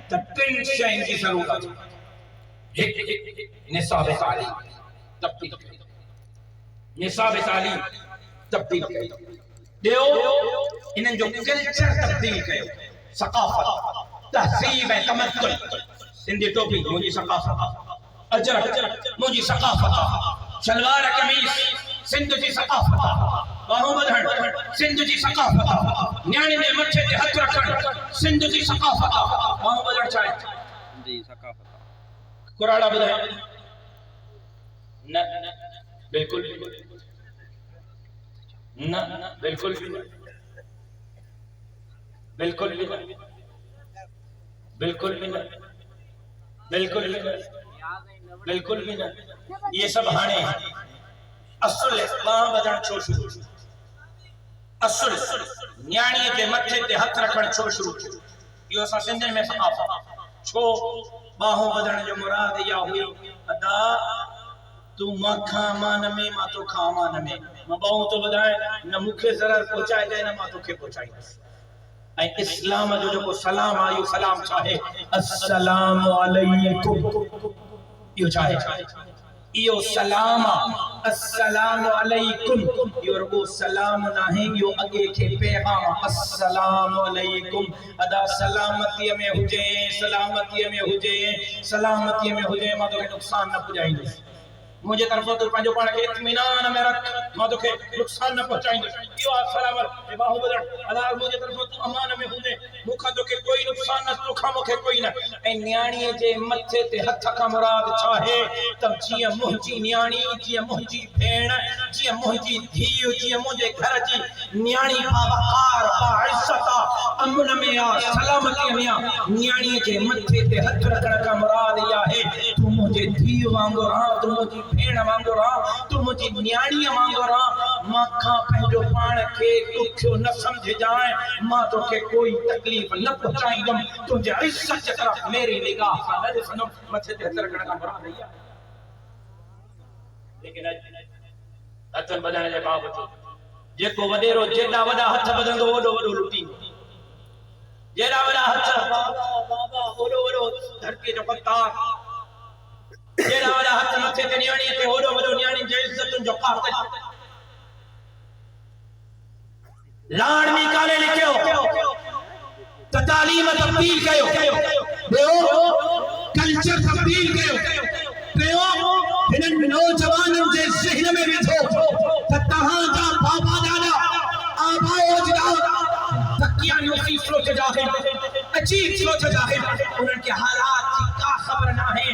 त टिन शयुनि जी ज़रूरत हिकु निसाब तालीम तब्दील कयो, निसाब तालीम तब्दील कयो, ॿियो इन्हनि जो कल्चर तब्दील कयो, सकाफ़त तहज़ीब ऐं तमद्दुन। सिंधी टोपी मुंहिंजी सकाफ़त, अजरक मुंहिंजी सकाफ़त, शलवार कमीज़ सिंध जी सकाफ़त, बाहूं ॿधणु सिंध जी सकाफ़त, न्याणे जे मथे ते हथ रखणु सिंध जी सकाफ़त, बाहूं ॿधणु छा आहे जी सकाफ़त। कुराड़ा ॿुधायो न बिल्कुल न बिल्कुल बिल्कुल बिल्कुल भी न बिल्कुल भी न बिल्कुल भी न। ये सब हाणे असुल बाह बदन छो शुरू, असुल न्याणीअ जे मथे ते हथ रखण छो शुरू थियो, इहो असां सिंधियुनि में सकाफ़त। छो बाहों बदन जो मुराद या हुई अदा तू मां मान में मां तो खा मान में, मां बाहों तो बधाए न मूंखे ज़रर पहुचाए जाए न मां तोखे पहुचाईंदुसि। ऐं इस्लाम जो जेको सलाम आहे इहो सलाम छा आहे, अस्सलामु अलैकुम, इहो छा आहे, इहो सलाम आहे, अस्सलामु अलैकुम। इहो रुगो सलाम नाहे, इहो अॻे खे पैगाम, अस्सलामु अलैकुम। अदा सलामतीअ में हुजे, सलामतीअ में हुजे, सलामतीअ में हुजे, मां तोखे नुक़सान न पुॼाईंदुसि। मुझे तरफों तो पंहिंजो पाण खे इत्मीनान में रख, मां तोखे नुक़सान न पहुचाईंदुसि। इहो आहे सलाम ऐं बाहूं ॿधणु। अदा मुंहिंजे तरफों तूं अमान में हूंदे, मूंखां तोखे कोई नुक़सान न, तोखां मूंखे कोई न। ऐं न्याणीअ जे मथे ते हथ खां मुराद छा आहे त जीअं मुंहिंजी न्याणी, जीअं मुंहिंजी भेण, जीअं मुंहिंजी धीउ, जीअं मुंहिंजे घर जी न्याणी बावकार बाइज़्ज़त अमन में आहे, सलामतीअ में आहे। न्याणीअ जे मथे ते हथ रखण खां मुराद इहा आहे तूं मुंहिंजे धीउ वांगुरु आहे, तूं मुंहिंजी भेण वांगुरु आहे, तूं मुंहिंजी न्याणीअ वांगुरु आहे। मां पंहिंजो पाण खे ॾुखियो न समझजाए, मां तोखे कोई तकलीफ़ न पहुचाईंदुमि, तुंहिंजे इज़्ज़त जे तरफ़ मेरी निगाह सां न ॾिसंदुमि। मथे ते हथ रखण खां मुराद इहा आहे। लेकिन हथ ॿधण जे बावजूदि जेको वॾेरो जेॾा वॾा हथ ॿधंदो ओॾो वॾो लुटींदो, जेॾा वॾा हथ बाबा ओॾो वॾो धरतीअ जो क़द्दार, जेड़ा वड़ा हथ मथे ते न्याणीअ ते ओॾो वॾो न्याणी जे इज़्ज़तुनि जो कातिल। लाड़ मीकाले लिखियो त तालीम तब्दील कयो, ॿियो कल्चर तब्दील कयो, टियों हिननि नौजवाननि जे ज़हन में विझो त तव्हांजा बाबा ॾाॾा आबा अजदाद तकियानूसी सोच जा आहिनि, अजीब सोच जा आहिनि, उन्हनि खे हालात जी का ख़बर न आहे।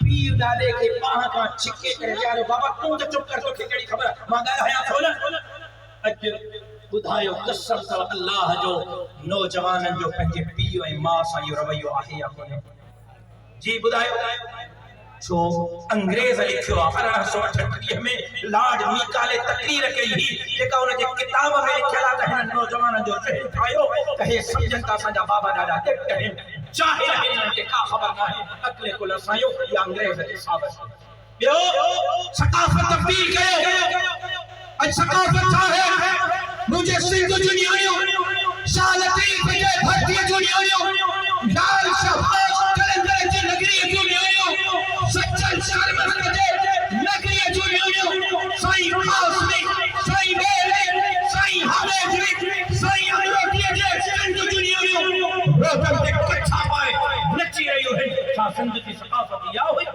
पीर ॾाॾे खे बाह खां छिके करे विहारियो, बाबा तूं त चुप कर, तोखे कहिड़ी ख़बर, मां ॻाल्हायां थो न। अॼु ॿुधायो कसम अथव अल्लाह जो, नौजवाननि जो पंहिंजे पीउ ऐं माउ सां इहो रवैयो आहे या कोन्हे? जी ॿुधायो। छो अंग्रेज़ लिखियो आहे 1838 में लॉर्ड मीकाले तकरीर कई ही, जेका उन जे किताब में लिखियल आहे त हिन नौजवाननि जो ज़हन ठाहियो त हे सम्झनि था असांजा बाबा ॾाॾा ॾिठ आहिनि, जाहिल आहिनि, इन्हनि खे का ख़बर न आहे, अक़ले कुल असांजो या अंग्रेज़ जे साबित। ॿियो सकाफ़त तब्दील कयो। अॼु सकाफ़त छा आहे? मुंहिंजे सिंध जूं न्याणियूं, शाह लतीफ़ जे भट्टीअ जूं न्याणियूं, लाल शहबाज़ कलंदर जी नगरीअ जूं न्याणियूं, सच्चन शर्मत जे नगरीअ जूं न्याणियूं, साईं कासमी, साईं बेले, साईं हावेरी, साईं अमरोटीअ जे सिंध जूं न्याणियूं रोडनि ते कच्छा पाए नची रहियूं आहिनि। छा सिंध जी सकाफ़त इहा हुई?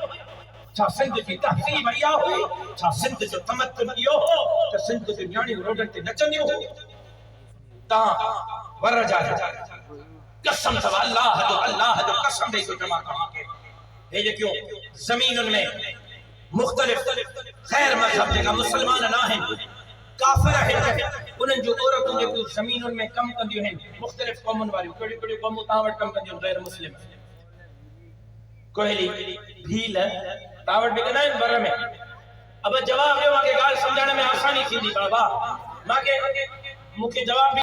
छा सिंध जी तहज़ीब इहा हुई? छा सिंध जो तमद्दुन इहो हो त सिंध जूं न्याणियूं रोडनि ते नचंदियूं हुयूं? तव्हां वर जा कसम अथव अल्लाह जो कसम ॾेई थो चवां तव्हांखे, हे जेकियूं ज़मीनुनि में मुख़्तलिफ़ ग़ैर मज़हब जेका मुस्लमान न आहिनि, काफ़िर आहिनि, उन्हनि जूं औरतूं जेकियूं ज़मीनुनि में कमु कंदियूं आहिनि, मुख़्तलिफ़ क़ौमुनि वारियूं, कहिड़ियूं कहिड़ियूं क़ौमूं तव्हां वटि कमु कंदियूं आहिनि? ग़ैर मुस्लिम, कोयली, भील, तव्हां वटि बि कंदा आहिनि बर में? अब जवाब ॾियो, मूंखे ॻाल्हि सम्झण में आसानी थींदी बाबा, मूंखे जवाब